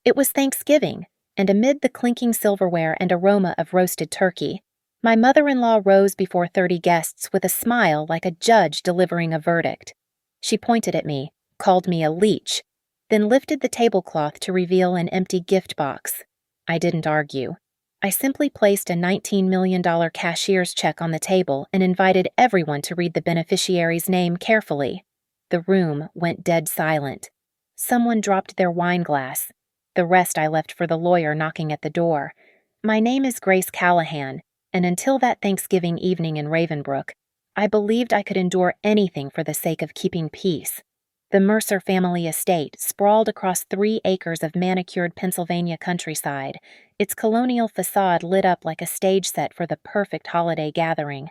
It was Thanksgiving, and amid the clinking silverware and aroma of roasted turkey, my mother-in-law rose before 30 guests with a smile like a judge delivering a verdict. She pointed at me, called me a leech, then lifted the tablecloth to reveal an empty gift box. I didn't argue. I simply placed a $19 million cashier's check on the table and invited everyone to read the beneficiary's name carefully. The room went dead silent. Someone dropped their wine glass. The rest I left for the lawyer knocking at the door. My name is Grace Callahan, and until that Thanksgiving evening in Ravenbrook, I believed I could endure anything for the sake of keeping peace. The Mercer family estate sprawled across 3 acres of manicured Pennsylvania countryside, its colonial facade lit up like a stage set for the perfect holiday gathering.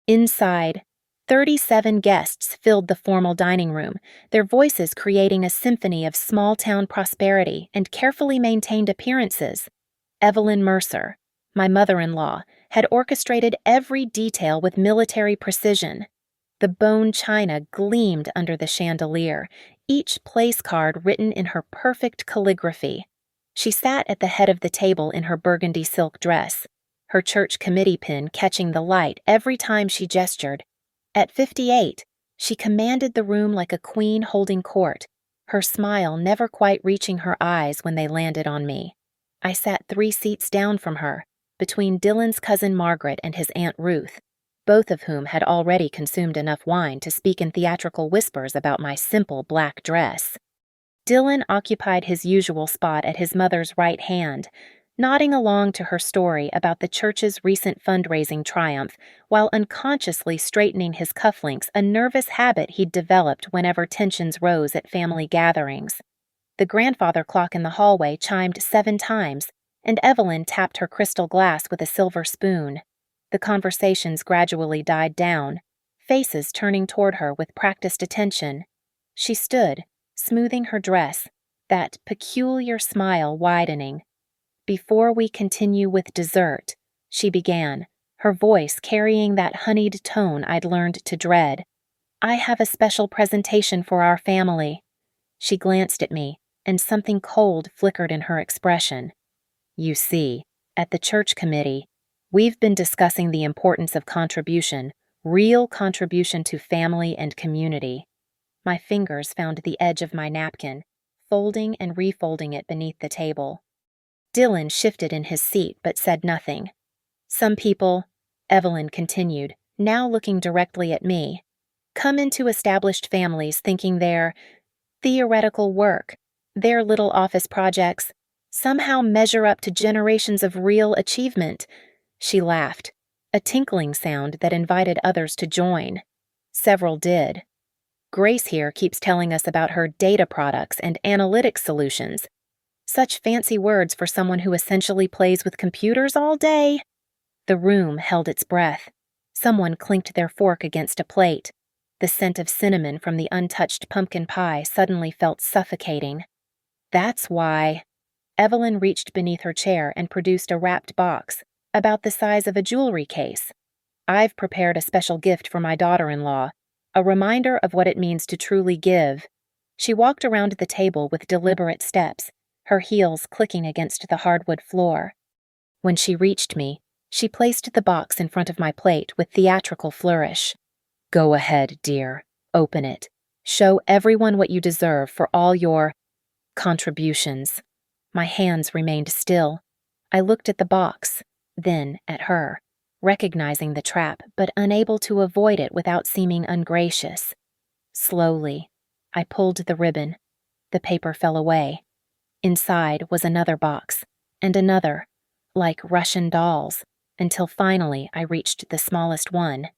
Inside, 37 guests filled the formal dining room, their voices creating a symphony of small-town prosperity and carefully maintained appearances. Evelyn Mercer, my mother-in-law, had orchestrated every detail with military precision. The bone china gleamed under the chandelier, each place card written in her perfect calligraphy. She sat at the head of the table in her burgundy silk dress, her church committee pin catching the light every time she gestured. At 58, she commanded the room like a queen holding court, her smile never quite reaching her eyes when they landed on me. I sat 3 seats down from her, between Dylan's cousin Margaret and his Aunt Ruth, both of whom had already consumed enough wine to speak in theatrical whispers about my simple black dress. Dylan occupied his usual spot at his mother's right hand, nodding along to her story about the church's recent fundraising triumph while unconsciously straightening his cufflinks, a nervous habit he'd developed whenever tensions rose at family gatherings. The grandfather clock in the hallway chimed 7 times, and Evelyn tapped her crystal glass with a silver spoon. The conversations gradually died down, faces turning toward her with practiced attention. She stood, smoothing her dress, that peculiar smile widening. "Before we continue with dessert," she began, her voice carrying that honeyed tone I'd learned to dread, "I have a special presentation for our family." She glanced at me, and something cold flickered in her expression. "You see, at the church committee, we've been discussing the importance of contribution, real contribution to family and community." My fingers found the edge of my napkin, folding and refolding it beneath the table. Dylan shifted in his seat but said nothing. "Some people," Evelyn continued, now looking directly at me, "come into established families thinking their theoretical work, their little office projects, somehow measure up to generations of real achievement." She laughed, a tinkling sound that invited others to join. Several did. "Grace here keeps telling us about her data products and analytics solutions. Such fancy words for someone who essentially plays with computers all day." The room held its breath. Someone clinked their fork against a plate. The scent of cinnamon from the untouched pumpkin pie suddenly felt suffocating. "That's why." Evelyn reached beneath her chair and produced a wrapped box, about the size of a jewelry case. "I've prepared a special gift for my daughter-in-law, a reminder of what it means to truly give." She walked around the table with deliberate steps, her heels clicking against the hardwood floor. When she reached me, she placed the box in front of my plate with theatrical flourish. "Go ahead, dear. Open it. Show everyone what you deserve for all your contributions." My hands remained still. I looked at the box, then at her, recognizing the trap but unable to avoid it without seeming ungracious. Slowly, I pulled the ribbon. The paper fell away. Inside was another box, and another, like Russian dolls, until finally I reached the smallest one.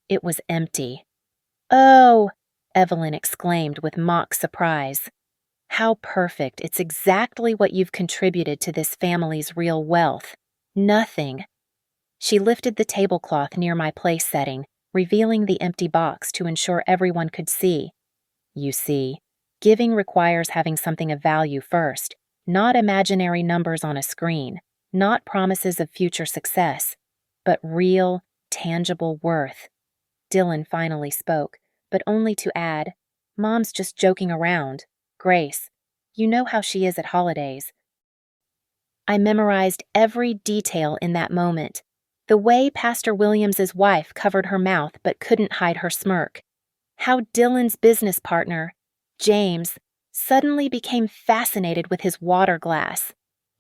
It was empty. "Oh!" Evelyn exclaimed with mock surprise. "How perfect. It's exactly what you've contributed to this family's real wealth. Nothing." She lifted the tablecloth near my place setting, revealing the empty box to ensure everyone could see. "You see, giving requires having something of value first, not imaginary numbers on a screen, not promises of future success, but real, tangible worth." Dylan finally spoke, but only to add, "Mom's just joking around. Grace, you know how she is at holidays. I memorized every detail in that moment. The way Pastor Williams's wife covered her mouth but couldn't hide her smirk. How Dylan's business partner, James, suddenly became fascinated with his water glass.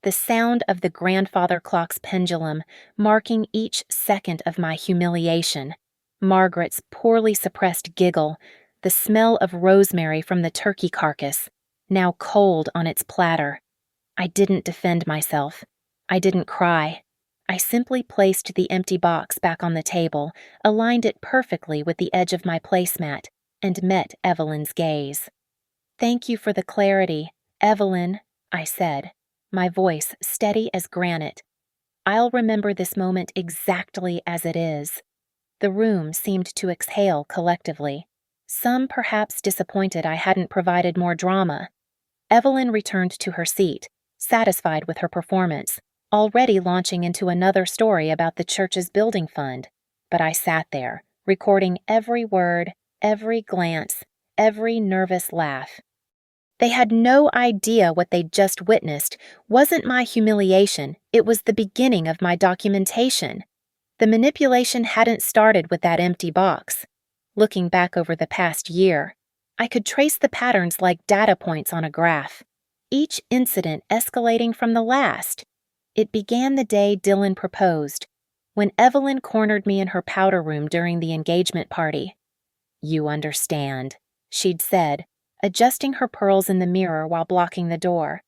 The sound of the grandfather clock's pendulum marking each second of my humiliation. Margaret's poorly suppressed giggle, the smell of rosemary from the turkey carcass, now cold on its platter. I didn't defend myself. I didn't cry. I simply placed the empty box back on the table, aligned it perfectly with the edge of my placemat, and met Evelyn's gaze. "Thank you for the clarity, Evelyn," I said, my voice steady as granite. "I'll remember this moment exactly as it is." The room seemed to exhale collectively, some perhaps disappointed I hadn't provided more drama. Evelyn returned to her seat, satisfied with her performance, already launching into another story about the church's building fund. But I sat there, recording every word, every glance, every nervous laugh. They had no idea what they'd just witnessed wasn't my humiliation, it was the beginning of my documentation. The manipulation hadn't started with that empty box. Looking back over the past year, I could trace the patterns like data points on a graph, each incident escalating from the last. It began the day Dylan proposed, when Evelyn cornered me in her powder room during the engagement party. "You understand," she'd said, adjusting her pearls in the mirror while blocking the door.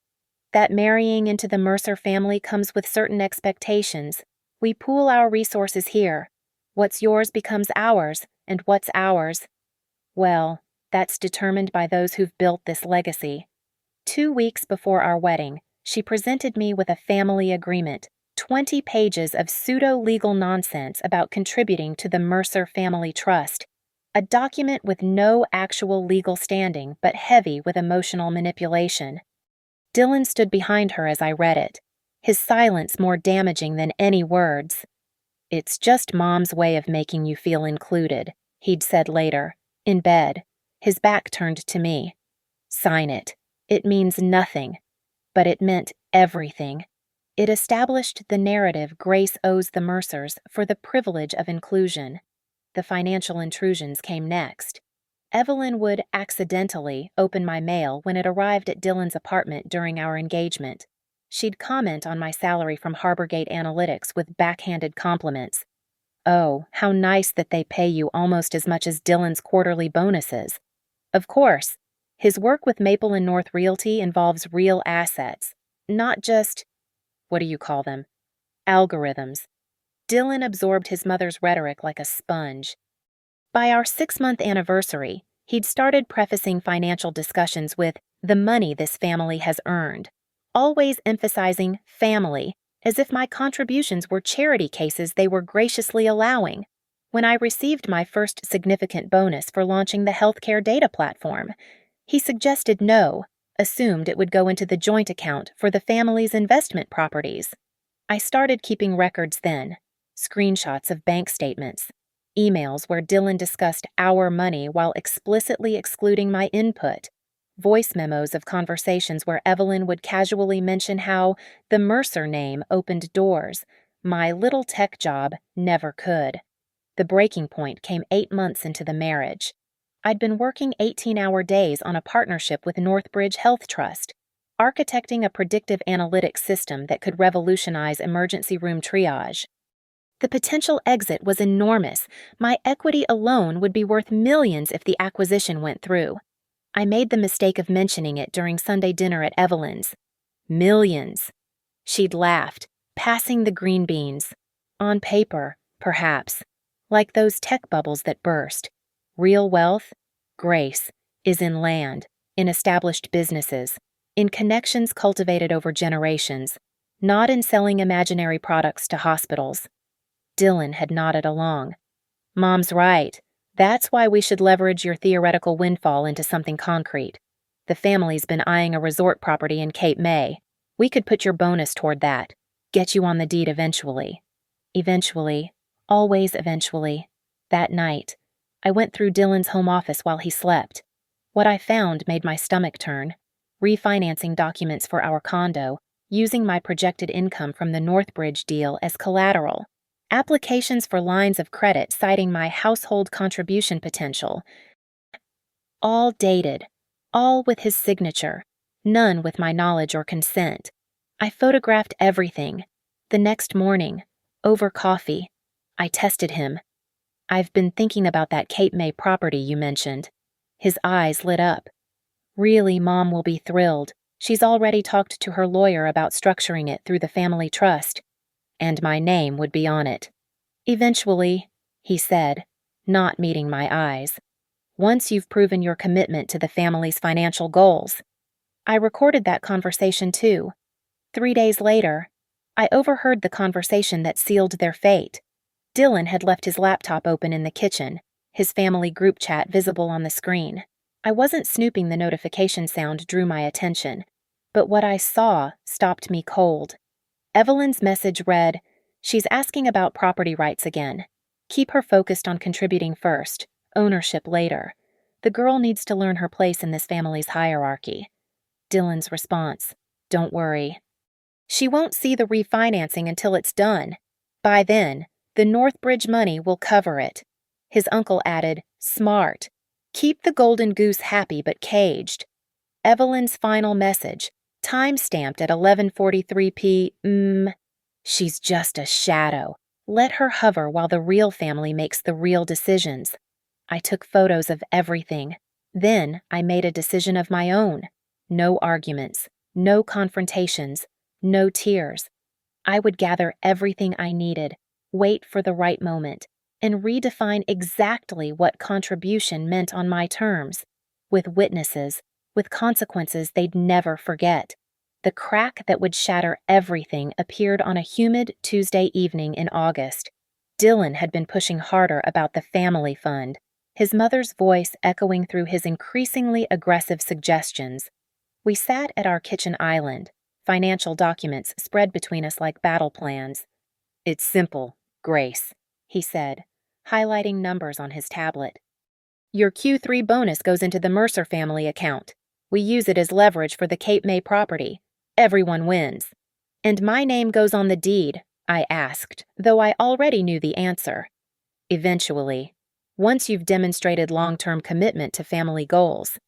"That marrying into the Mercer family comes with certain expectations. We pool our resources here. What's yours becomes ours, and what's ours, well, that's determined by those who've built this legacy." 2 weeks before our wedding, she presented me with a family agreement, 20 pages of pseudo-legal nonsense about contributing to the Mercer Family Trust, a document with no actual legal standing but heavy with emotional manipulation. Dylan stood behind her as I read it, his silence more damaging than any words. "It's just Mom's way of making you feel included," he'd said later, in bed, his back turned to me. "Sign it. It means nothing." But it meant everything. It established the narrative Grace owes the Mercers for the privilege of inclusion. The financial intrusions came next. Evelyn would accidentally open my mail when it arrived at Dylan's apartment during our engagement. She'd comment on my salary from Harborgate Analytics with backhanded compliments. "Oh, how nice that they pay you almost as much as Dylan's quarterly bonuses." Of course, his work with Maple and North Realty involves real assets, not just, what do you call them? Algorithms. Dylan absorbed his mother's rhetoric like a sponge. By our 6-month anniversary, he'd started prefacing financial discussions with "the money this family has earned," always emphasizing family, as if my contributions were charity cases they were graciously allowing. When I received my first significant bonus for launching the healthcare data platform, he suggested no, assumed it would go into the joint account for the family's investment properties. I started keeping records then, screenshots of bank statements, emails where Dylan discussed our money while explicitly excluding my input, voice memos of conversations where Evelyn would casually mention how the Mercer name opened doors. My little tech job never could. The breaking point came 8 months into the marriage. I'd been working 18-hour days on a partnership with Northbridge Health Trust, architecting a predictive analytics system that could revolutionize emergency room triage. The potential exit was enormous. My equity alone would be worth millions if the acquisition went through. I made the mistake of mentioning it during Sunday dinner at Evelyn's. Millions. She'd laughed, passing the green beans. On paper, perhaps. Like those tech bubbles that burst. Real wealth, Grace, is in land, in established businesses, in connections cultivated over generations, not in selling imaginary products to hospitals. Dylan had nodded along. "Mom's right. That's why we should leverage your theoretical windfall into something concrete. The family's been eyeing a resort property in Cape May. We could put your bonus toward that, get you on the deed eventually." Eventually, always eventually. That night, I went through Dylan's home office while he slept. What I found made my stomach turn. Refinancing documents for our condo, using my projected income from the Northbridge deal as collateral. Applications for lines of credit citing my household contribution potential. All dated, all with his signature, none with my knowledge or consent. I photographed everything. The next morning, over coffee, I tested him. "I've been thinking about that Cape May property you mentioned." His eyes lit up. "Really, Mom will be thrilled. She's already talked to her lawyer about structuring it through the family trust. And my name would be on it. Eventually," he said, not meeting my eyes. "Once you've proven your commitment to the family's financial goals." I recorded that conversation too. 3 days later, I overheard the conversation that sealed their fate. Dylan had left his laptop open in the kitchen, his family group chat visible on the screen. I wasn't snooping. The notification sound drew my attention, but what I saw stopped me cold. Evelyn's message read, "She's asking about property rights again. Keep her focused on contributing first, ownership later. The girl needs to learn her place in this family's hierarchy." Dylan's response, "Don't worry. She won't see the refinancing until it's done. By then, the Northbridge money will cover it." His uncle added, "Smart. Keep the golden goose happy but caged." Evelyn's final message, time-stamped at 11:43 p.m. "She's just a shadow. Let her hover while the real family makes the real decisions." I took photos of everything. Then I made a decision of my own. No arguments, no confrontations, no tears. I would gather everything I needed, wait for the right moment, and redefine exactly what contribution meant on my terms, with witnesses, with consequences they'd never forget. The crack that would shatter everything appeared on a humid Tuesday evening in August. Dylan had been pushing harder about the family fund, his mother's voice echoing through his increasingly aggressive suggestions. We sat at our kitchen island, financial documents spread between us like battle plans. "It's simple, Grace," he said, highlighting numbers on his tablet. "Your Q3 bonus goes into the Mercer family account. We use it as leverage for the Cape May property. Everyone wins." "And my name goes on the deed?" I asked, though I already knew the answer. "Eventually. Once you've demonstrated long-term commitment to family goals."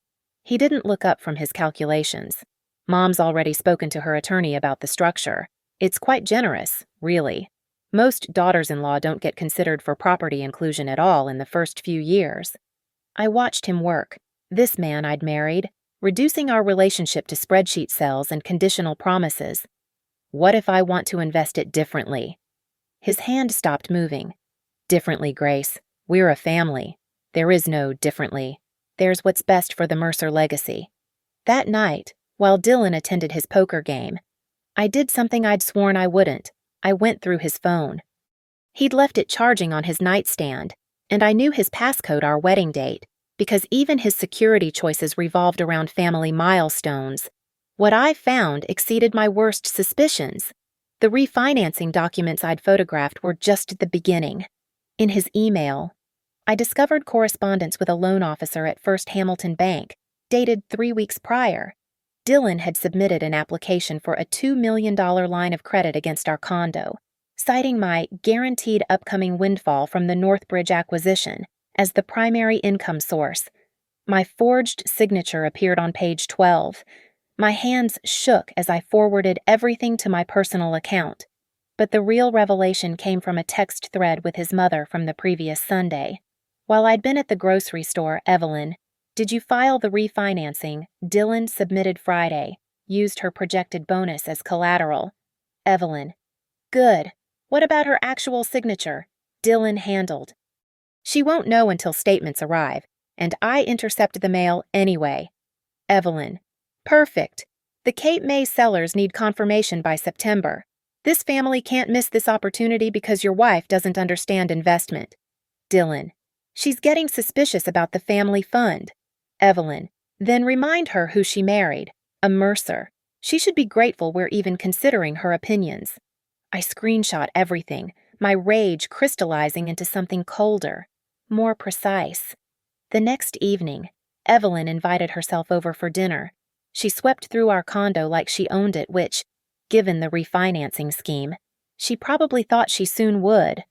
He didn't look up from his calculations. "Mom's already spoken to her attorney about the structure. It's quite generous, really. Most daughters-in-law don't get considered for property inclusion at all in the first few years." I watched him work, this man I'd married, reducing our relationship to spreadsheet cells and conditional promises. "What if I want to invest it differently?" His hand stopped moving. "Differently, Grace. We're a family. There is no differently. There's what's best for the Mercer legacy." That night, while Dylan attended his poker game, I did something I'd sworn I wouldn't. I went through his phone. He'd left it charging on his nightstand, and I knew his passcode, our wedding date, because even his security choices revolved around family milestones. What I found exceeded my worst suspicions. The refinancing documents I'd photographed were just the beginning. In his email, I discovered correspondence with a loan officer at First Hamilton Bank, dated 3 weeks prior. Dylan had submitted an application for a $2 million line of credit against our condo, citing my guaranteed upcoming windfall from the Northbridge acquisition as the primary income source. My forged signature appeared on page 12. My hands shook as I forwarded everything to my personal account. But the real revelation came from a text thread with his mother from the previous Sunday. "While I'd been at the grocery store, Evelyn, did you file the refinancing? Dylan submitted Friday. Used her projected bonus as collateral." Evelyn, "Good. What about her actual signature?" Dylan handled. "She won't know until statements arrive, and I intercept the mail anyway." Evelyn, "Perfect. The Cape May sellers need confirmation by September. This family can't miss this opportunity because your wife doesn't understand investment." Dylan, "She's getting suspicious about the family fund." Evelyn, "Then remind her who she married. A Mercer. She should be grateful we're even considering her opinions." I screenshot everything, my rage crystallizing into something colder, more precise. The next evening, Evelyn invited herself over for dinner. She swept through our condo like she owned it, which, Given the refinancing scheme, she probably thought she soon would.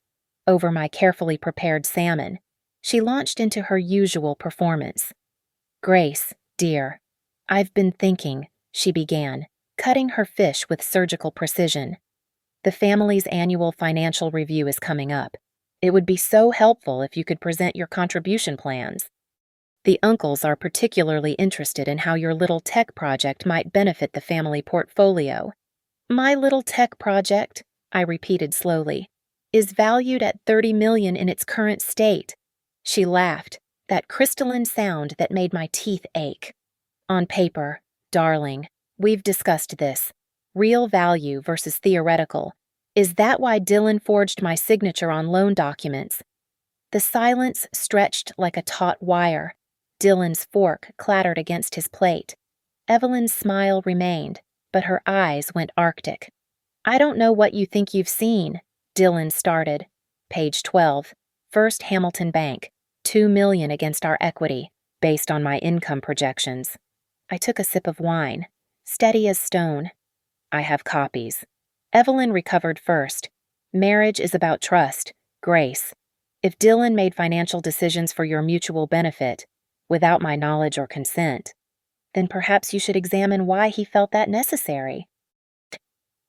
Over my carefully prepared salmon, she launched into her usual performance. "Grace, dear, I've been thinking," she began, cutting her fish with surgical precision. "The family's annual financial review is coming up. It would be so helpful if you could present your contribution plans. The uncles are particularly interested in how your little tech project might benefit the family portfolio." "My little tech project," I repeated slowly, "is valued at $30 million in its current state." She laughed, that crystalline sound that made my teeth ache. "On paper, darling, we've discussed this. Real value versus theoretical. Is that why Dylan forged my signature on loan documents?" The silence stretched like a taut wire. Dylan's fork clattered against his plate. Evelyn's smile remained, but her eyes went arctic. "I don't know what you think you've seen," Dylan started. "Page 12. First Hamilton Bank. $2 million against our equity, based on my income projections." I took a sip of wine, steady as stone. "I have copies." Evelyn recovered first. "Marriage is about trust, Grace. If Dylan made financial decisions for your mutual benefit, without my knowledge or consent, then perhaps you should examine why he felt that necessary."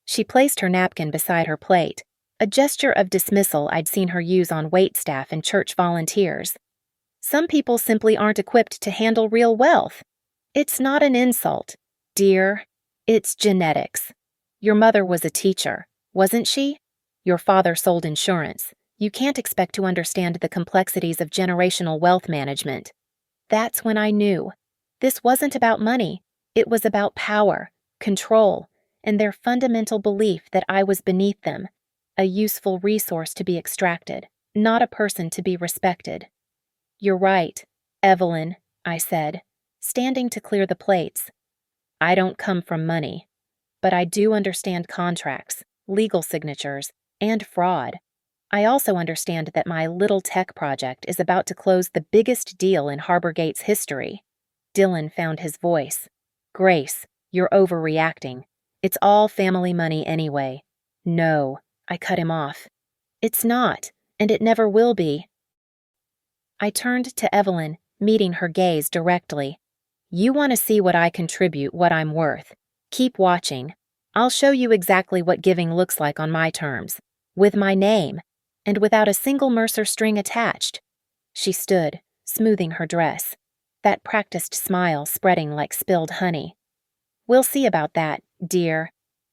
She placed her napkin beside her plate, a gesture of dismissal I'd seen her use on waitstaff and church volunteers. "Some people simply aren't equipped to handle real wealth. It's not an insult, dear. It's genetics. Your mother was a teacher, wasn't she? Your father sold insurance. You can't expect to understand the complexities of generational wealth management." That's when I knew. This wasn't about money. It was about power, control, and their fundamental belief that I was beneath them, a useful resource to be extracted, not a person to be respected. "You're right, Evelyn," I said, standing to clear the plates. "I don't come from money, but I do understand contracts, legal signatures, and fraud. I also understand that my little tech project is about to close the biggest deal in Harborgate's history." Dylan found his voice. "Grace, you're overreacting. It's all family money anyway." "No," I cut him off. "It's not, and it never will be." I turned to Evelyn, meeting her gaze directly. "You want to see what I contribute, what I'm worth. Keep watching. I'll show you exactly what giving looks like on my terms, with my name, and without a single Mercer string attached." She stood, smoothing her dress, that practiced smile spreading like spilled honey. "We'll see about that, dear.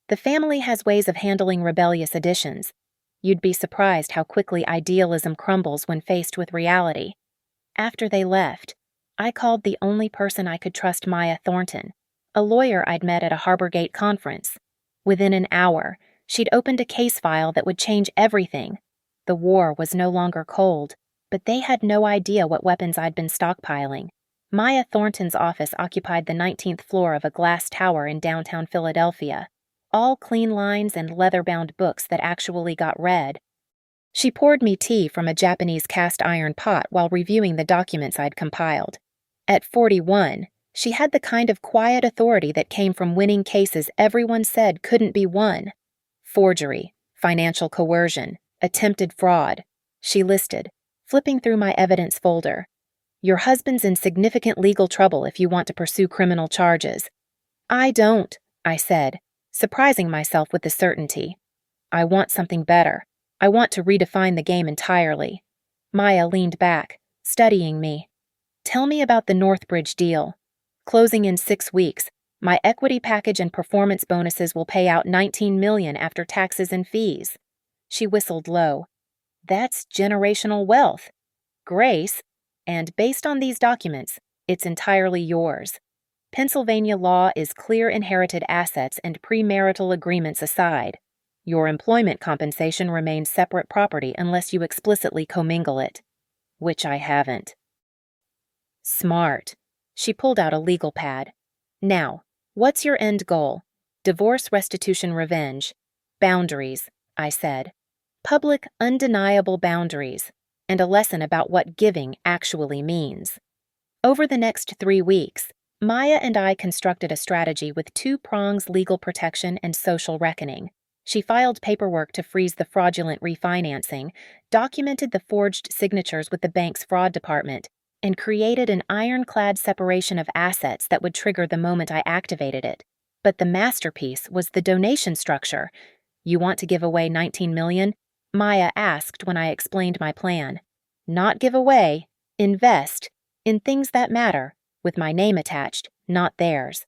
The family has ways of handling rebellious additions. You'd be surprised how quickly idealism crumbles when faced with reality." After they left, I called the only person I could trust, Maya Thornton, a lawyer I'd met at a Harborgate conference. Within an hour, she'd opened a case file that would change everything. The war was no longer cold, but they had no idea what weapons I'd been stockpiling. Maya Thornton's office occupied the 19th floor of a glass tower in downtown Philadelphia, all clean lines and leather-bound books that actually got read. She poured me tea from a Japanese cast-iron pot while reviewing the documents I'd compiled. At 41, she had the kind of quiet authority that came from winning cases everyone said couldn't be won. Forgery, financial coercion, attempted fraud, she listed, flipping through my evidence folder. "Your husband's in significant legal trouble if you want to pursue criminal charges." "I don't," I said, surprising myself with the certainty. "I want something better. I want to redefine the game entirely." Maya leaned back, studying me. "Tell me about the Northbridge deal. Closing in 6 weeks, my equity package and performance bonuses will pay out $19 million after taxes and fees." She whistled low. "That's generational wealth, Grace, and based on these documents, it's entirely yours. Pennsylvania law is clear inherited assets and premarital agreements aside. Your employment compensation remains separate property unless you explicitly commingle it, which I haven't." "Smart." She pulled out a legal pad. "Now, what's your end goal? Divorce, restitution, revenge. Boundaries," I said. "Public, undeniable boundaries, and a lesson about what giving actually means." Over the next 3 weeks, Maya and I constructed a strategy with two prongs: legal protection and social reckoning. She filed paperwork to freeze the fraudulent refinancing, documented the forged signatures with the bank's fraud department, and created an ironclad separation of assets that would trigger the moment I activated it. But the masterpiece was the donation structure. "You want to give away $19 million?" Maya asked when I explained my plan. "Not give away, invest, in things that matter, with my name attached, not theirs."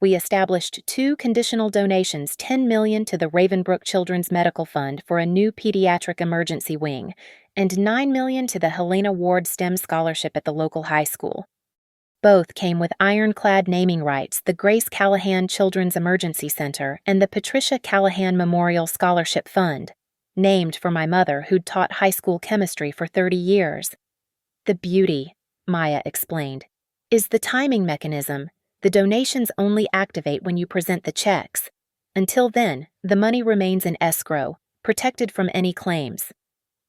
We established two conditional donations: $10 million to the Ravenbrook Children's Medical Fund for a new pediatric emergency wing, and $9 million to the Helena Ward STEM Scholarship at the local high school. Both came with ironclad naming rights: the Grace Callahan Children's Emergency Center and the Patricia Callahan Memorial Scholarship Fund, named for my mother, who'd taught high school chemistry for 30 years. "The beauty," Maya explained, "is the timing mechanism. The donations only activate when you present the checks. Until then, the money remains in escrow, protected from any claims.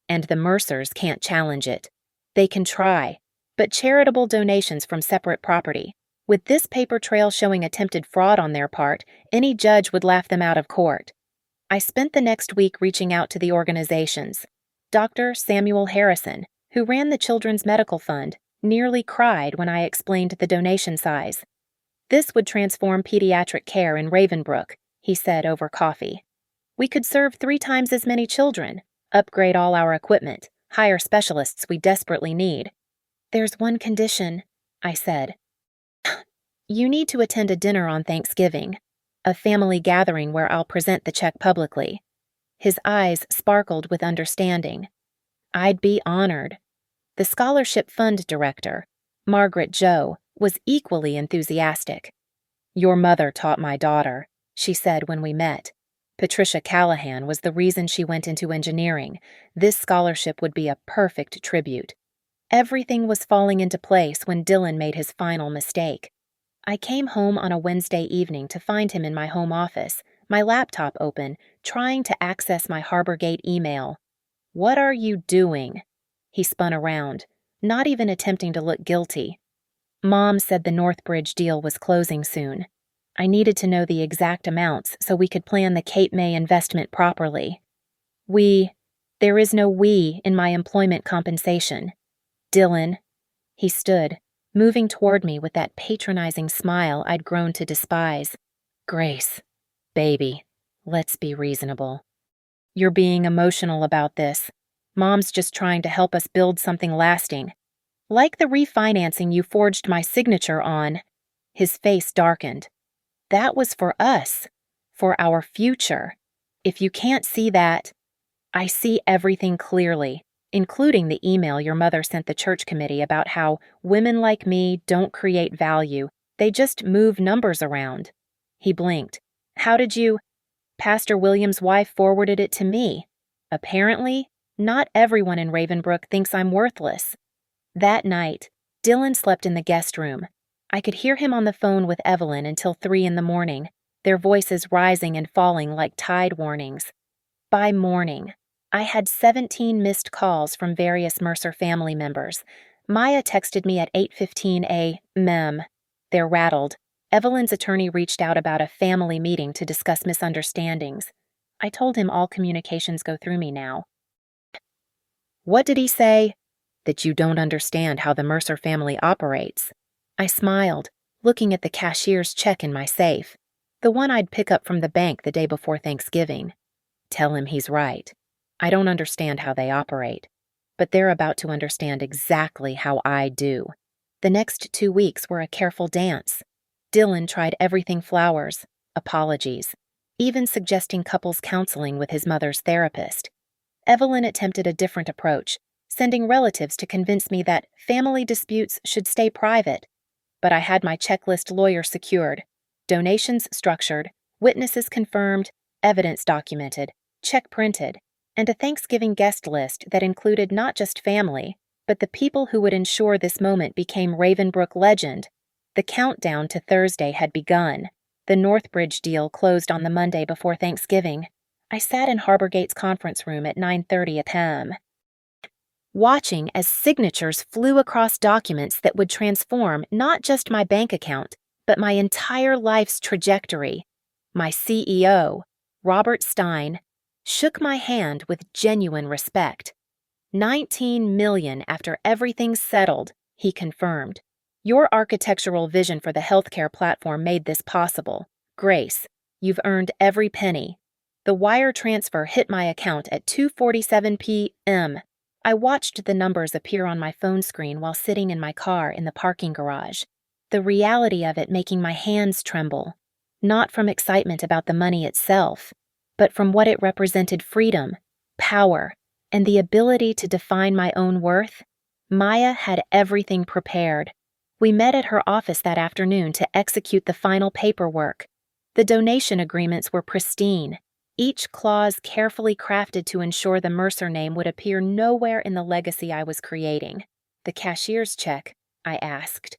And the Mercers can't challenge it. They can try, but charitable donations from separate property, with this paper trail showing attempted fraud on their part, any judge would laugh them out of court." I spent the next week reaching out to the organizations. Dr. Samuel Harrison, who ran the Children's Medical Fund, nearly cried when I explained the donation size. "This would transform pediatric care in Ravenbrook," he said over coffee. "We could serve 3 times as many children, upgrade all our equipment, hire specialists we desperately need." "There's one condition," I said. "You need to attend a dinner on Thanksgiving, a family gathering where I'll present the check publicly." His eyes sparkled with understanding. "I'd be honored." The scholarship fund director, Margaret Joe, was equally enthusiastic. "Your mother taught my daughter," she said when we met. "Patricia Callahan was the reason she went into engineering. This scholarship would be a perfect tribute." Everything was falling into place when Dylan made his final mistake. I came home on a Wednesday evening to find him in my home office, my laptop open, trying to access my Harborgate email. "What are you doing?" He spun around, not even attempting to look guilty. "Mom said the Northbridge deal was closing soon. I needed to know the exact amounts so we could plan the Cape May investment properly. There is no we in my employment compensation. Dylan." He stood, moving toward me with that patronizing smile I'd grown to despise. "Grace, baby, let's be reasonable. You're being emotional about this. Mom's just trying to help us build something lasting. Like the refinancing you forged my signature on." His face darkened. "That was for us, for our future. If you can't see that—" "I see everything clearly, including the email your mother sent the church committee about how women like me don't create value, they just move numbers around." He blinked. "How did you—" "Pastor Williams' wife forwarded it to me. Apparently, not everyone in Ravenbrook thinks I'm worthless." That night, Dylan slept in the guest room. I could hear him on the phone with Evelyn until 3 in the morning, their voices rising and falling like tide warnings. By morning, I had 17 missed calls from various Mercer family members. Maya texted me at 8:15 a.m. They're rattled. Evelyn's attorney reached out about a family meeting to discuss misunderstandings. I told him all communications go through me now. "What did he say?" "That you don't understand how the Mercer family operates." I smiled, looking at the cashier's check in my safe, the one I'd pick up from the bank the day before Thanksgiving. "Tell him he's right. I don't understand how they operate, but they're about to understand exactly how I do." The next 2 weeks were a careful dance. Dylan tried everything flowers, apologies, even suggesting couples counseling with his mother's therapist. Evelyn attempted a different approach, sending relatives to convince me that family disputes should stay private. But I had my checklist lawyer secured, donations structured, witnesses confirmed, evidence documented, check printed, and a Thanksgiving guest list that included not just family, but the people who would ensure this moment became Ravenbrook legend. The countdown to Thursday had begun. The Northbridge deal closed on the Monday before Thanksgiving. I sat in Harborgate's conference room at 9:30 p.m., watching as signatures flew across documents that would transform not just my bank account, but my entire life's trajectory. My CEO, Robert Stein, shook my hand with genuine respect. 19 million after everything's settled, he confirmed. Your architectural vision for the healthcare platform made this possible. Grace, you've earned every penny. The wire transfer hit my account at 2:47 p.m. I watched the numbers appear on my phone screen while sitting in my car in the parking garage, the reality of it making my hands tremble, not from excitement about the money itself, but from what it represented: freedom, power, and the ability to define my own worth. Maya had everything prepared. We met at her office that afternoon to execute the final paperwork. The donation agreements were pristine, each clause carefully crafted to ensure the Mercer name would appear nowhere in the legacy I was creating. The cashier's check, I asked.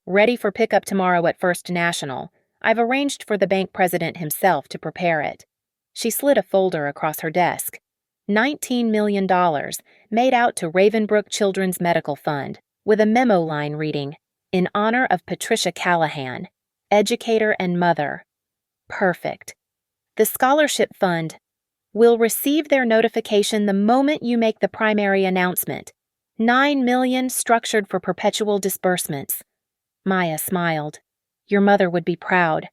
Ready for pickup tomorrow at First National. I've arranged for the bank president himself to prepare it. She slid a folder across her desk. $19 million, made out to Ravenbrook Children's Medical Fund, with a memo line reading, "In honor of Patricia Callahan, educator and mother." Perfect. The scholarship fund will receive their notification the moment you make the primary announcement. $9 million structured for perpetual disbursements. Maya smiled. Your mother would be proud.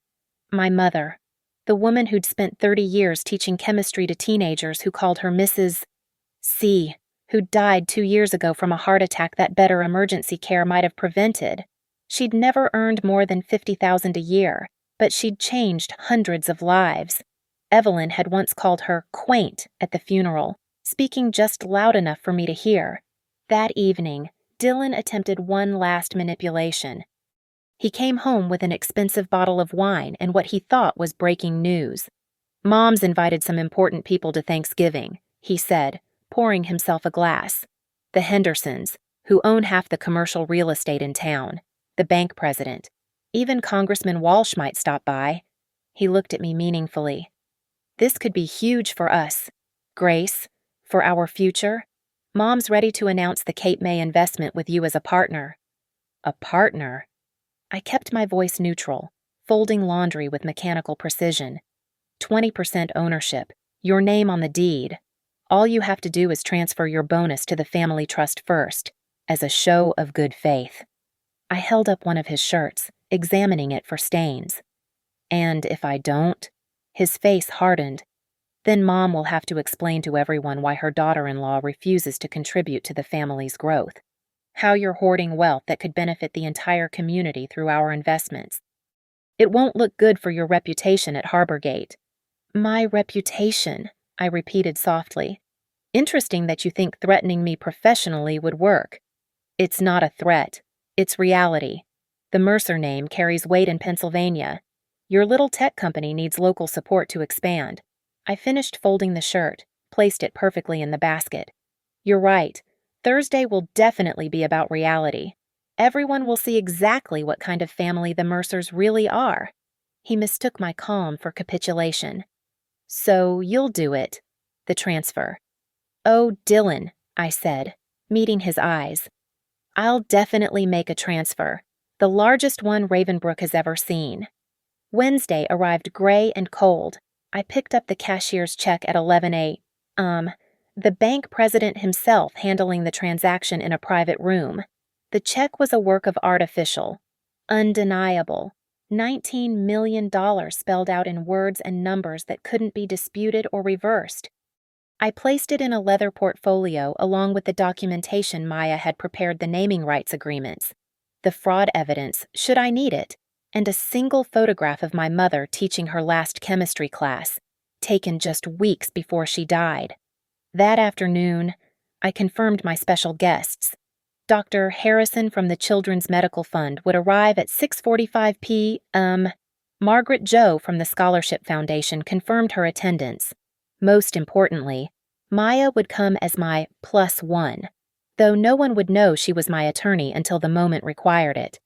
My mother. The woman who'd spent 30 years teaching chemistry to teenagers who called her Mrs. C, who died 2 years ago from a heart attack that better emergency care might have prevented. She'd never earned more than $50,000 a year, but she'd changed hundreds of lives. Evelyn had once called her quaint at the funeral, speaking just loud enough for me to hear. That evening, Dylan attempted one last manipulation. He came home with an expensive bottle of wine and what he thought was breaking news. Mom's invited some important people to Thanksgiving, he said, pouring himself a glass. The Hendersons, who own half the commercial real estate in town, the bank president. Even Congressman Walsh might stop by. He looked at me meaningfully. This could be huge for us. Grace, for our future. Mom's ready to announce the Cape May investment with you as a partner. A partner? I kept my voice neutral, folding laundry with mechanical precision. 20% ownership, your name on the deed. All you have to do is transfer your bonus to the family trust first, as a show of good faith. I held up one of his shirts, examining it for stains. And if I don't? His face hardened. Then Mom will have to explain to everyone why her daughter-in-law refuses to contribute to the family's growth. How you're hoarding wealth that could benefit the entire community through our investments. It won't look good for your reputation at Harborgate. My reputation, I repeated softly. Interesting that you think threatening me professionally would work. It's not a threat. It's reality. The Mercer name carries weight in Pennsylvania. Your little tech company needs local support to expand. I finished folding the shirt, placed it perfectly in the basket. You're right. Thursday will definitely be about reality. Everyone will see exactly what kind of family the Mercers really are. He mistook my calm for capitulation. So you'll do it. The transfer. Oh, Dylan, I said, meeting his eyes. I'll definitely make a transfer, the largest one Ravenbrook has ever seen. Wednesday arrived gray and cold. I picked up the cashier's check at 11 a.m. The bank president himself handling the transaction in a private room. The check was a work of art, official, undeniable. $19 million spelled out in words and numbers that couldn't be disputed or reversed. I placed it in a leather portfolio along with the documentation Maya had prepared, the naming rights agreements, the fraud evidence, should I need it, and a single photograph of my mother teaching her last chemistry class, taken just weeks before she died. That afternoon, I confirmed my special guests. Dr. Harrison from the Children's Medical Fund would arrive at 6:45 p.m. Margaret Joe from the Scholarship Foundation confirmed her attendance. Most importantly, Maya would come as my +1, though no one would know she was my attorney until the moment required it.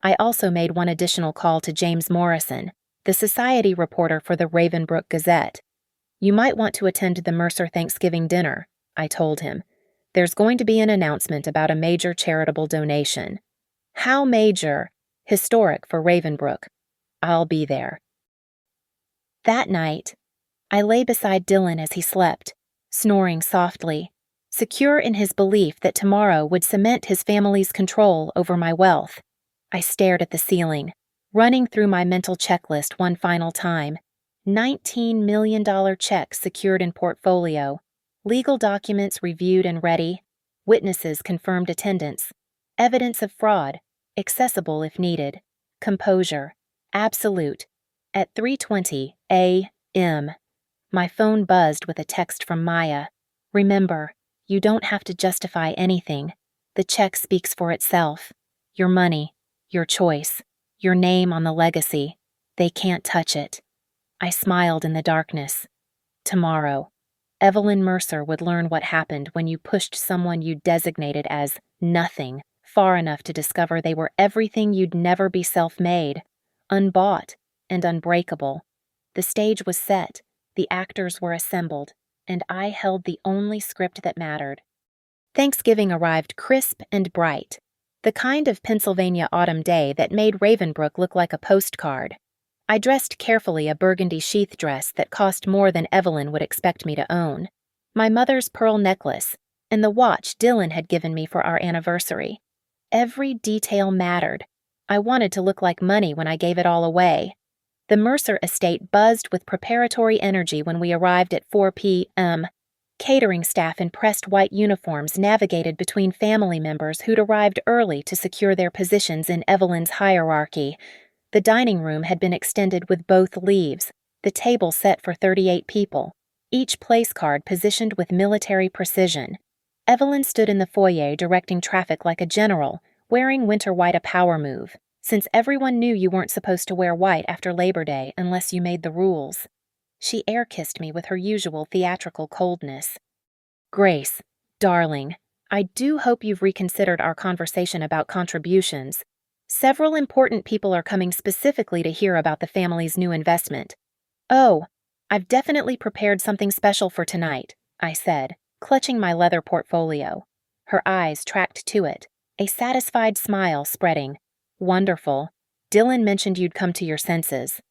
I also made one additional call to James Morrison, the society reporter for the Ravenbrook Gazette. You might want to attend the Mercer Thanksgiving dinner, I told him. There's going to be an announcement about a major charitable donation. How major? Historic for Ravenbrook. I'll be there. That night, I lay beside Dylan as he slept, snoring softly, secure in his belief that tomorrow would cement his family's control over my wealth. I stared at the ceiling, running through my mental checklist one final time. $19 million check secured in portfolio, legal documents reviewed and ready, witnesses confirmed attendance, evidence of fraud, accessible if needed, composure, absolute. At 3:20 a.m., my phone buzzed with a text from Maya. Remember, you don't have to justify anything. The check speaks for itself. Your money, your choice, your name on the legacy. They can't touch it. I smiled in the darkness. Tomorrow, Evelyn Mercer would learn what happened when you pushed someone you designated as nothing far enough to discover they were everything you'd never be self-made, unbought, and unbreakable. The stage was set, the actors were assembled, and I held the only script that mattered. Thanksgiving arrived crisp and bright, the kind of Pennsylvania autumn day that made Ravenbrook look like a postcard. I dressed carefully a burgundy sheath dress that cost more than Evelyn would expect me to own, my mother's pearl necklace, and the watch Dylan had given me for our anniversary. Every detail mattered. I wanted to look like money when I gave it all away. The Mercer estate buzzed with preparatory energy when we arrived at 4 p.m. Catering staff in pressed white uniforms navigated between family members who'd arrived early to secure their positions in Evelyn's hierarchy. The dining room had been extended with both leaves, the table set for 38 people, each place card positioned with military precision. Evelyn stood in the foyer directing traffic like a general, wearing winter white a power move, since everyone knew you weren't supposed to wear white after Labor Day unless you made the rules. She air-kissed me with her usual theatrical coldness. Grace, darling, I do hope you've reconsidered our conversation about contributions. Several important people are coming specifically to hear about the family's new investment. Oh, I've definitely prepared something special for tonight, I said, clutching my leather portfolio. Her eyes tracked to it, a satisfied smile spreading. Wonderful. Dylan mentioned you'd come to your senses.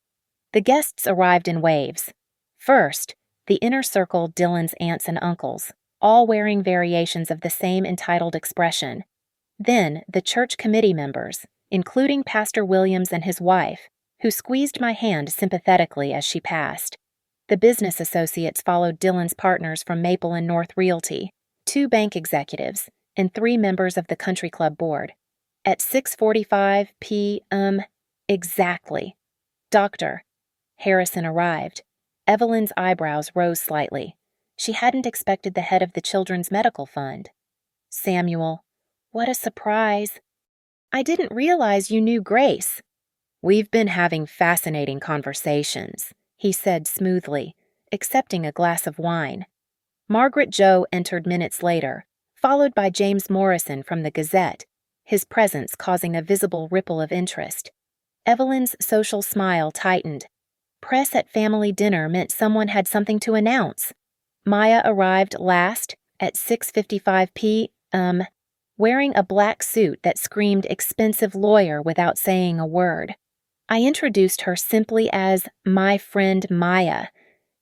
The guests arrived in waves. First, the inner circle Dylan's aunts and uncles, all wearing variations of the same entitled expression. Then, the church committee members, including Pastor Williams and his wife, who squeezed my hand sympathetically as she passed. The business associates followed Dylan's partners from Maple and North Realty, 2 bank executives, and 3 members of the country club board. At 6:45 p.m. exactly, Dr. Harrison arrived. Evelyn's eyebrows rose slightly. She hadn't expected the head of the Children's Medical Fund. Samuel, what a surprise. I didn't realize you knew Grace. We've been having fascinating conversations, he said smoothly, accepting a glass of wine. Margaret Joe entered minutes later, followed by James Morrison from the Gazette, his presence causing a visible ripple of interest. Evelyn's social smile tightened. Press at family dinner meant someone had something to announce. Maya arrived last at 6:55 p.m., wearing a black suit that screamed expensive lawyer without saying a word. I introduced her simply as my friend Maya,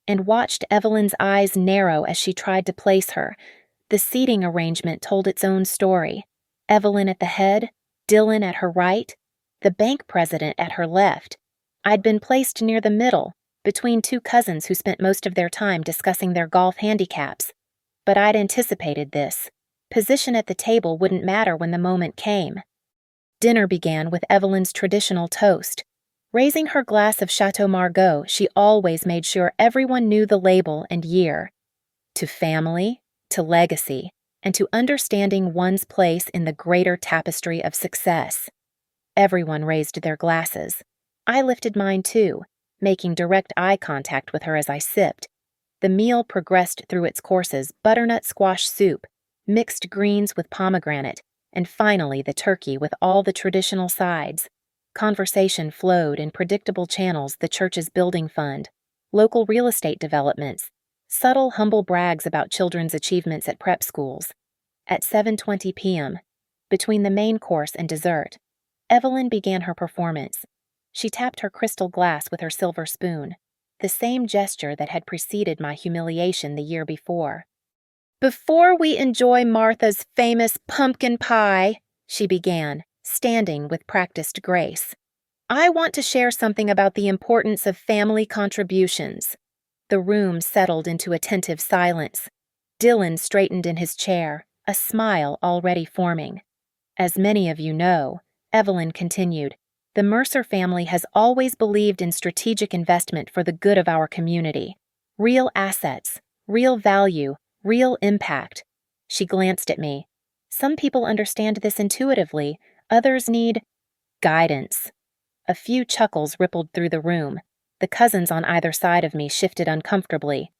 and watched Evelyn's eyes narrow as she tried to place her. The seating arrangement told its own story. Evelyn at the head, Dylan at her right, the bank president at her left. I'd been placed near the middle, between 2 cousins who spent most of their time discussing their golf handicaps. But I'd anticipated this. Position at the table wouldn't matter when the moment came. Dinner began with Evelyn's traditional toast. Raising her glass of Chateau Margaux, she always made sure everyone knew the label and year. To family, to legacy, and to understanding one's place in the greater tapestry of success. Everyone raised their glasses. I lifted mine too, making direct eye contact with her as I sipped. The meal progressed through its courses: butternut squash soup, mixed greens with pomegranate, and finally the turkey with all the traditional sides. Conversation flowed in predictable channels: the church's building fund, local real estate developments, subtle, humble brags about children's achievements at prep schools. At 7:20 p.m., between the main course and dessert, Evelyn began her performance. She tapped her crystal glass with her silver spoon, the same gesture that had preceded my humiliation the year before. "Before we enjoy Martha's famous pumpkin pie," she began, standing with practiced grace, "I want to share something about the importance of family contributions." The room settled into attentive silence. Dylan straightened in his chair, a smile already forming. "As many of you know," Evelyn continued, "the Mercer family has always believed in strategic investment for the good of our community. Real assets, real value, real impact." She glanced at me. "Some people understand this intuitively, others need guidance." A few chuckles rippled through the room. The cousins on either side of me shifted uncomfortably.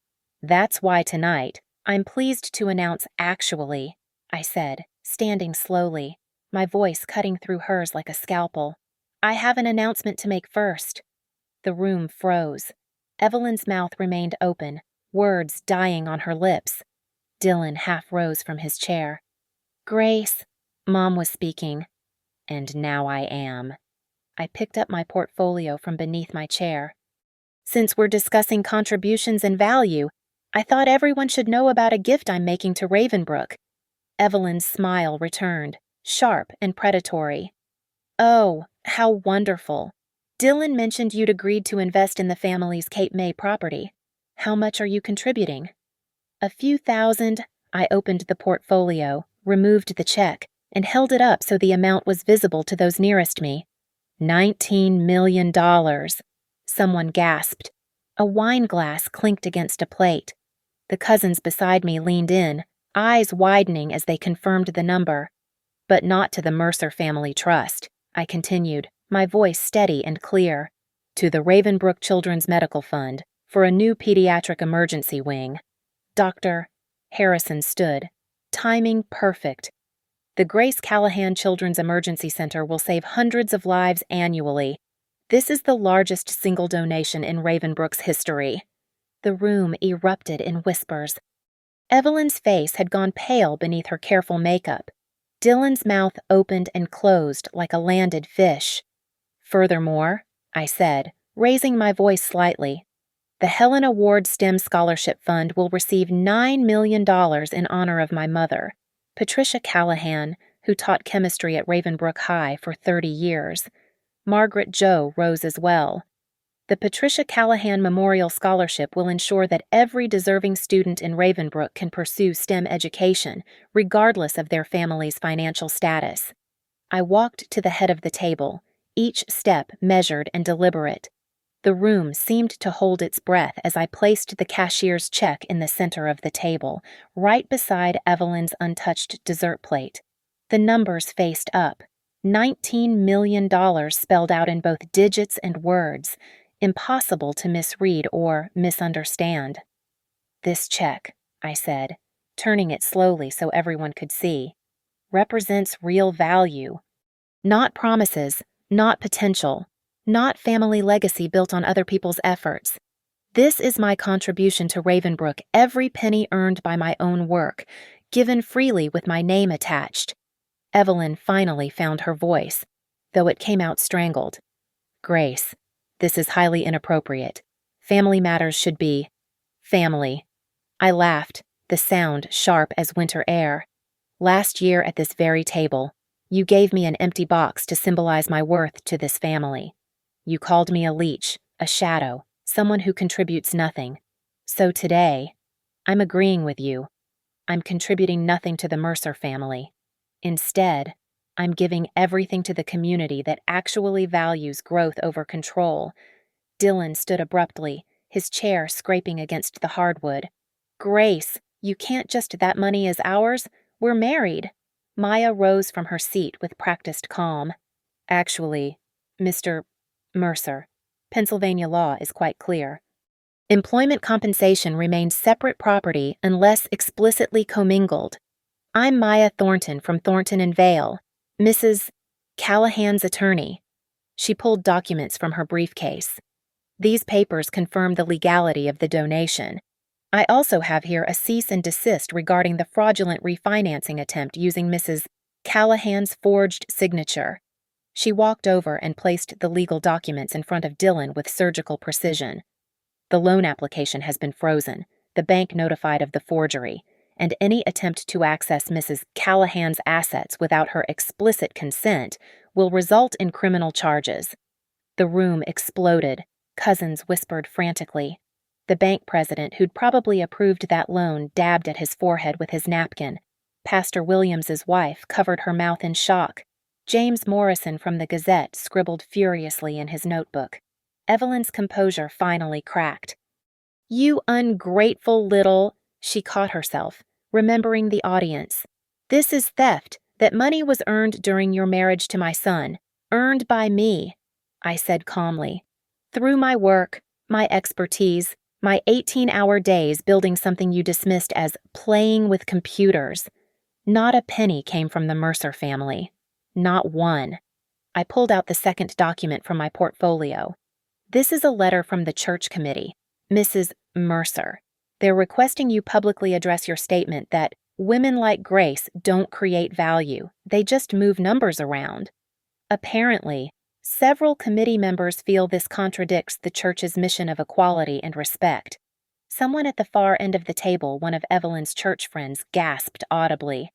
"That's why tonight, I'm pleased to announce actually," I said, standing slowly, my voice cutting through hers like a scalpel. "I have an announcement to make first." The room froze. Evelyn's mouth remained open, words dying on her lips. Dylan half rose from his chair. "Grace," Mom was speaking. "And now I am." I picked up my portfolio from beneath my chair. "Since we're discussing contributions and value, I thought everyone should know about a gift I'm making to Ravenbrook." Evelyn's smile returned, sharp and predatory. "Oh, how wonderful. Dylan mentioned you'd agreed to invest in the family's Cape May property. How much are you contributing?" "A few thousand." I opened the portfolio, removed the check, and held it up so the amount was visible to those nearest me. $19 million. Someone gasped. A wine glass clinked against a plate. The cousins beside me leaned in, eyes widening as they confirmed the number. "But not to the Mercer Family Trust," I continued, my voice steady and clear. "To the Ravenbrook Children's Medical Fund, for a new pediatric emergency wing." Dr. Harrison stood. Timing perfect. "The Grace Callahan Children's Emergency Center will save hundreds of lives annually. This is the largest single donation in Ravenbrook's history." The room erupted in whispers. Evelyn's face had gone pale beneath her careful makeup. Dylan's mouth opened and closed like a landed fish. "Furthermore," I said, raising my voice slightly, "the Helen Award STEM Scholarship Fund will receive $9 million in honor of my mother, Patricia Callahan, who taught chemistry at Ravenbrook High for 30 years. Margaret Jo rose as well. The Patricia Callahan Memorial Scholarship will ensure that every deserving student in Ravenbrook can pursue STEM education, regardless of their family's financial status." I walked to the head of the table, each step measured and deliberate. The room seemed to hold its breath as I placed the cashier's check in the center of the table, right beside Evelyn's untouched dessert plate. The numbers faced up. $19 million spelled out in both digits and words, impossible to misread or misunderstand. "This check," I said, turning it slowly so everyone could see, "represents real value. Not promises, not potential, not family legacy built on other people's efforts. This is my contribution to Ravenbrook, every penny earned by my own work, given freely with my name attached." Evelyn finally found her voice, though it came out strangled. "Grace, this is highly inappropriate. Family matters should be family." I laughed, the sound sharp as winter air. "Last year at this very table, you gave me an empty box to symbolize my worth to this family. You called me a leech, a shadow, someone who contributes nothing. So today, I'm agreeing with you. I'm contributing nothing to the Mercer family. Instead, I'm giving everything to the community that actually values growth over control." Dylan stood abruptly, his chair scraping against the hardwood. "Grace, you can't just that money is ours. We're married." Maya rose from her seat with practiced calm. "Actually, Mr. Mercer, Pennsylvania law is quite clear. Employment compensation remains separate property unless explicitly commingled. I'm Maya Thornton from Thornton and Vale, Mrs. Callahan's attorney." She pulled documents from her briefcase. "These papers confirm the legality of the donation. I also have here a cease and desist regarding the fraudulent refinancing attempt using Mrs. Callahan's forged signature." She walked over and placed the legal documents in front of Dylan with surgical precision. The loan application has been frozen, the bank notified of the forgery, and any attempt to access Mrs. Callahan's assets without her explicit consent will result in criminal charges. The room exploded. Cousins whispered frantically. The bank president, who'd probably approved that loan, dabbed at his forehead with his napkin. Pastor Williams's wife covered her mouth in shock. James Morrison from the Gazette scribbled furiously in his notebook. Evelyn's composure finally cracked. "You ungrateful little—" She caught herself, remembering the audience. "This is theft. That money was earned during your marriage to my son. Earned by me," I said calmly. "Through my work, my expertise, my 18-hour days building something you dismissed as playing with computers. Not a penny came from the Mercer family. Not one." I pulled out the second document from my portfolio. "This is a letter from the church committee, Mrs. Mercer. They're requesting you publicly address your statement that women like Grace don't create value. They just move numbers around. Apparently, several committee members feel this contradicts the church's mission of equality and respect." Someone at the far end of the table, one of Evelyn's church friends, gasped audibly.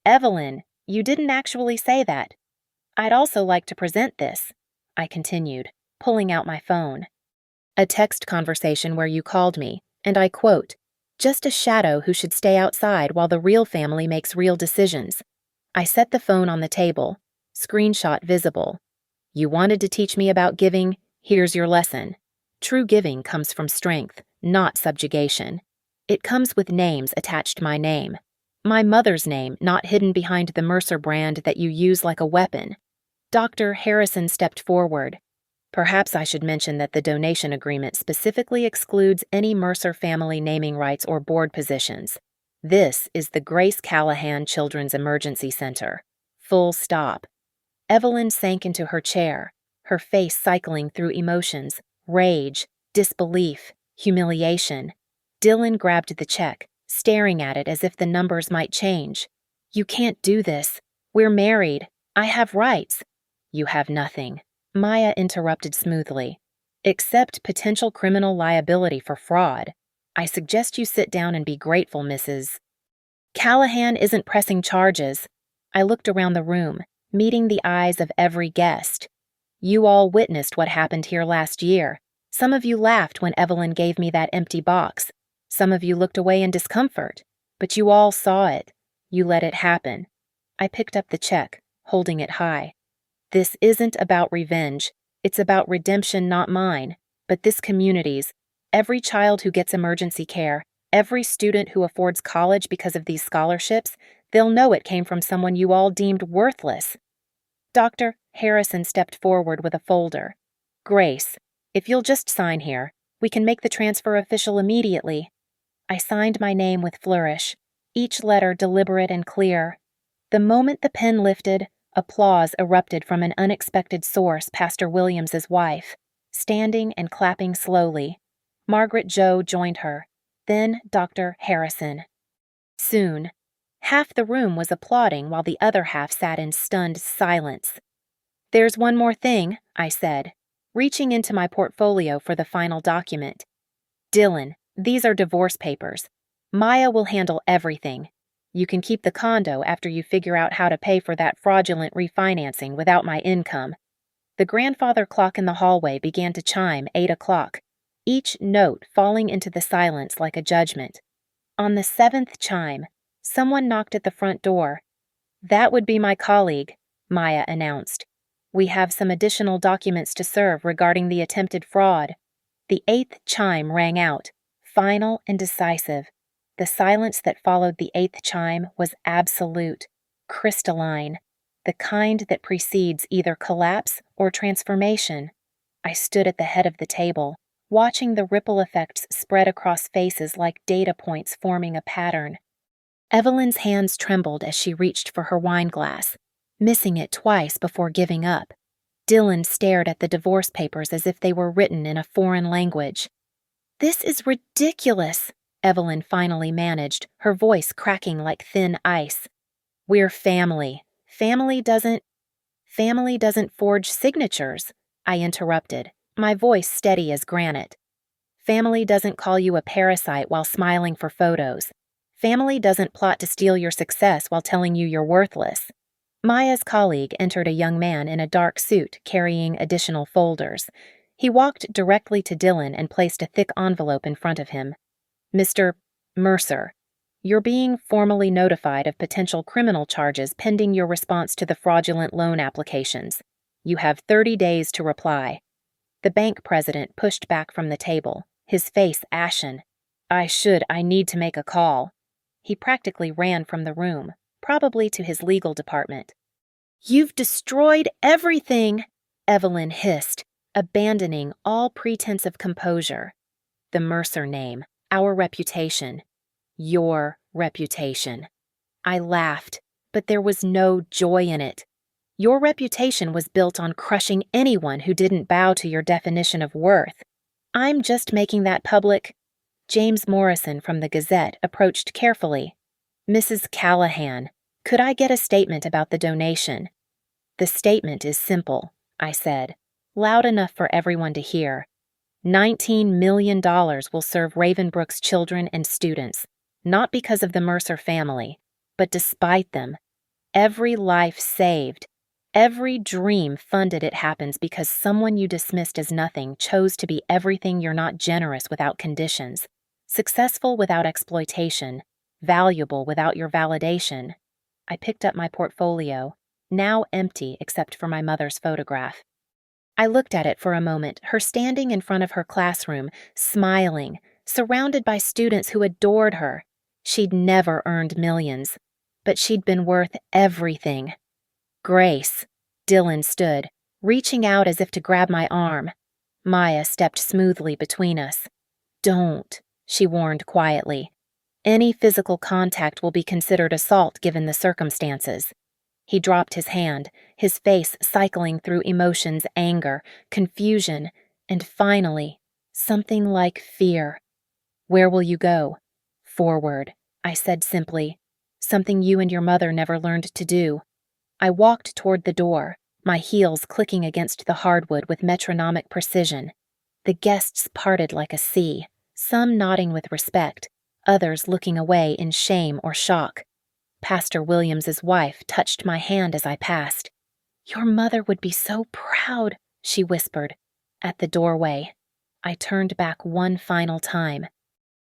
"Evelyn, you didn't actually say that." "I'd also like to present this," I continued, pulling out my phone. "A text conversation where you called me, and I quote, 'Just a shadow who should stay outside while the real family makes real decisions.' I set the phone on the table, screenshot visible. 'You wanted to teach me about giving? Here's your lesson. True giving comes from strength, not subjugation. It comes with names attached to my name. My mother's name, not hidden behind the Mercer brand that you use like a weapon.'" Dr. Harrison stepped forward. "Perhaps I should mention that the donation agreement specifically excludes any Mercer family naming rights or board positions. This is the Grace Callahan Children's Emergency Center. Full stop." Evelyn sank into her chair, her face cycling through emotions, rage, disbelief, humiliation. Dylan grabbed the check, staring at it as if the numbers might change. "You can't do this. We're married. I have rights." "You have nothing," Maya interrupted smoothly. "Except potential criminal liability for fraud. I suggest you sit down and be grateful, Mrs. Callahan isn't pressing charges." I looked around the room, meeting the eyes of every guest. "You all witnessed what happened here last year. Some of you laughed when Evelyn gave me that empty box. Some of you looked away in discomfort. But you all saw it. You let it happen." I picked up the check, holding it high. "This isn't about revenge. It's about redemption, not mine, but this community's. Every child who gets emergency care, every student who affords college because of these scholarships, they'll know it came from someone you all deemed worthless." Dr. Harrison stepped forward with a folder. "Grace, if you'll just sign here, we can make the transfer official immediately." I signed my name with flourish, each letter deliberate and clear. The moment the pen lifted, applause erupted from an unexpected source, Pastor Williams's wife, standing and clapping slowly. Margaret Jo joined her, then Dr. Harrison. Soon, half the room was applauding while the other half sat in stunned silence. "There's one more thing," I said, reaching into my portfolio for the final document. "Dylan, these are divorce papers. Maya will handle everything. You can keep the condo after you figure out how to pay for that fraudulent refinancing without my income." The grandfather clock in the hallway began to chime 8 o'clock, each note falling into the silence like a judgment. On the 7th chime, someone knocked at the front door. "That would be my colleague," Maya announced. "We have some additional documents to serve regarding the attempted fraud." The 8th chime rang out, final and decisive. The silence that followed the 8th chime was absolute, crystalline, the kind that precedes either collapse or transformation. I stood at the head of the table, watching the ripple effects spread across faces like data points forming a pattern. Evelyn's hands trembled as she reached for her wine glass, missing it twice before giving up. Dylan stared at the divorce papers as if they were written in a foreign language. "This is ridiculous," Evelyn finally managed, her voice cracking like thin ice. "We're family. Family doesn't—" Family doesn't forge signatures, I interrupted, my voice steady as granite. Family doesn't call you a parasite while smiling for photos. Family doesn't plot to steal your success while telling you you're worthless. Maya's colleague entered a young man in a dark suit carrying additional folders. He walked directly to Dylan and placed a thick envelope in front of him. Mr. Mercer, you're being formally notified of potential criminal charges pending your response to the fraudulent loan applications. You have 30 days to reply. The bank president pushed back from the table, his face ashen. I need to make a call. He practically ran from the room, probably to his legal department. You've destroyed everything, Evelyn hissed, abandoning all pretense of composure. The Mercer name, our reputation. Your reputation. I laughed, but there was no joy in it. Your reputation was built on crushing anyone who didn't bow to your definition of worth. I'm just making that public. James Morrison from the Gazette approached carefully. Mrs. Callahan, could I get a statement about the donation? The statement is simple, I said, loud enough for everyone to hear. $19 million will serve Ravenbrook's children and students, not because of the Mercer family, but despite them. Every life saved, every dream funded it happens because someone you dismissed as nothing chose to be everything you're not generous without conditions, successful without exploitation, valuable without your validation. I picked up my portfolio, now empty except for my mother's photograph. I looked at it for a moment, her standing in front of her classroom, smiling, surrounded by students who adored her. She'd never earned millions, but she'd been worth everything. Grace, Dylan stood, reaching out as if to grab my arm. Maya stepped smoothly between us. Don't, she warned quietly. Any physical contact will be considered assault given the circumstances. He dropped his hand, his face cycling through emotions, anger, confusion, and finally, something like fear. Where will you go? Forward, I said simply, something you and your mother never learned to do. I walked toward the door, my heels clicking against the hardwood with metronomic precision. The guests parted like a sea, some nodding with respect, others looking away in shame or shock. Pastor Williams's wife touched my hand as I passed. Your mother would be so proud, she whispered. At the doorway, I turned back one final time.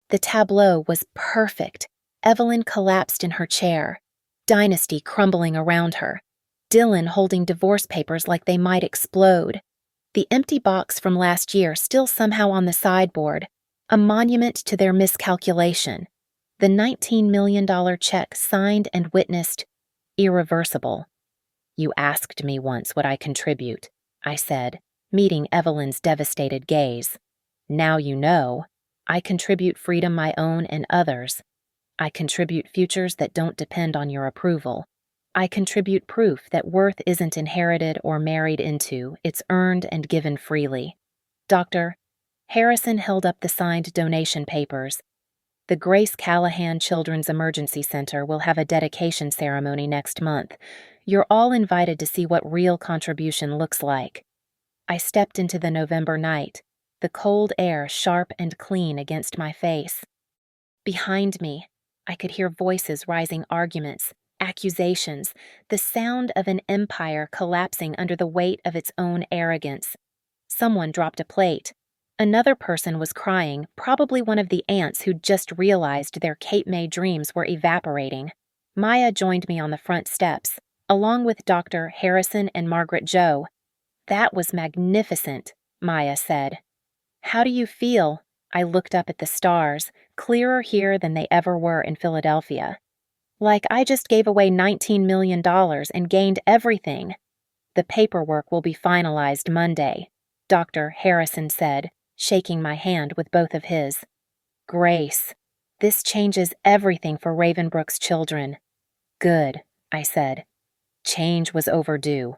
The tableau was perfect. Evelyn collapsed in her chair, Dynasty crumbling around her, Dylan holding divorce papers like they might explode, the empty box from last year still somehow on the sideboard, a monument to their miscalculation, the $19 million check signed and witnessed, irreversible. You asked me once what I contribute, I said, meeting Evelyn's devastated gaze. Now you know. I contribute freedom my own and others. I contribute futures that don't depend on your approval. I contribute proof that worth isn't inherited or married into, it's earned and given freely. Dr. Harrison held up the signed donation papers. The Grace Callahan Children's Emergency Center will have a dedication ceremony next month. You're all invited to see what real contribution looks like. I stepped into the November night, the cold air sharp and clean against my face. Behind me, I could hear voices rising arguments, accusations, the sound of an empire collapsing under the weight of its own arrogance. Someone dropped a plate. Another person was crying, probably one of the aunts who'd just realized their Cape May dreams were evaporating. Maya joined me on the front steps, along with Dr. Harrison and Margaret Jo. That was magnificent, Maya said. How do you feel? I looked up at the stars, clearer here than they ever were in Philadelphia. Like I just gave away $19 million and gained everything. The paperwork will be finalized Monday, Dr. Harrison said, shaking my hand with both of his. Grace, this changes everything for Ravenbrook's children. Good, I said. Change was overdue.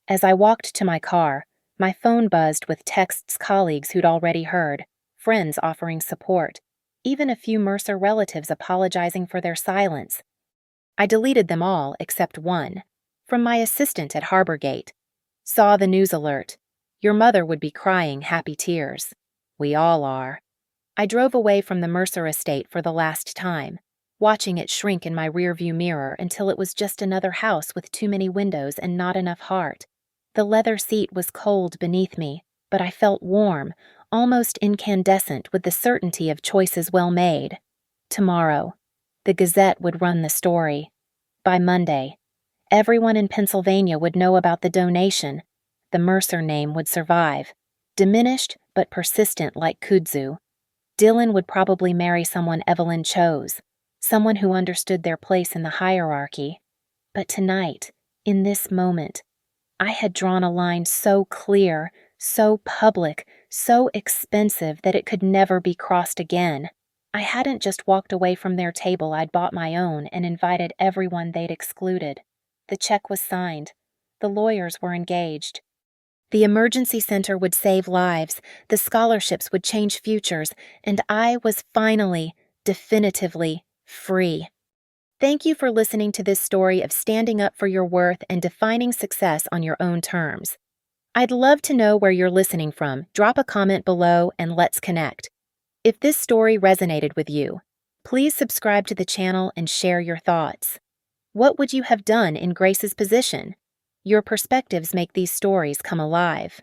As I walked to my car, my phone buzzed with texts colleagues who'd already heard, friends offering support, even a few Mercer relatives apologizing for their silence. I deleted them all except one. From my assistant at Harbor Gate. Saw the news alert. Your mother would be crying happy tears. We all are. I drove away from the Mercer estate for the last time, watching it shrink in my rearview mirror until it was just another house with too many windows and not enough heart. The leather seat was cold beneath me, but I felt warm, almost incandescent with the certainty of choices well made. Tomorrow, the Gazette would run the story. By Monday, everyone in Pennsylvania would know about the donation. The Mercer name would survive, diminished but persistent like kudzu. Dylan would probably marry someone Evelyn chose, someone who understood their place in the hierarchy. But tonight, in this moment, I had drawn a line so clear, so public, so expensive that it could never be crossed again. I hadn't just walked away from their table, I'd bought my own and invited everyone they'd excluded. The check was signed. The lawyers were engaged. The emergency center would save lives, the scholarships would change futures, and I was finally, definitively free. Thank you for listening to this story of standing up for your worth and defining success on your own terms. I'd love to know where you're listening from. Drop a comment below and let's connect. If this story resonated with you, please subscribe to the channel and share your thoughts. What would you have done in Grace's position? Your perspectives make these stories come alive.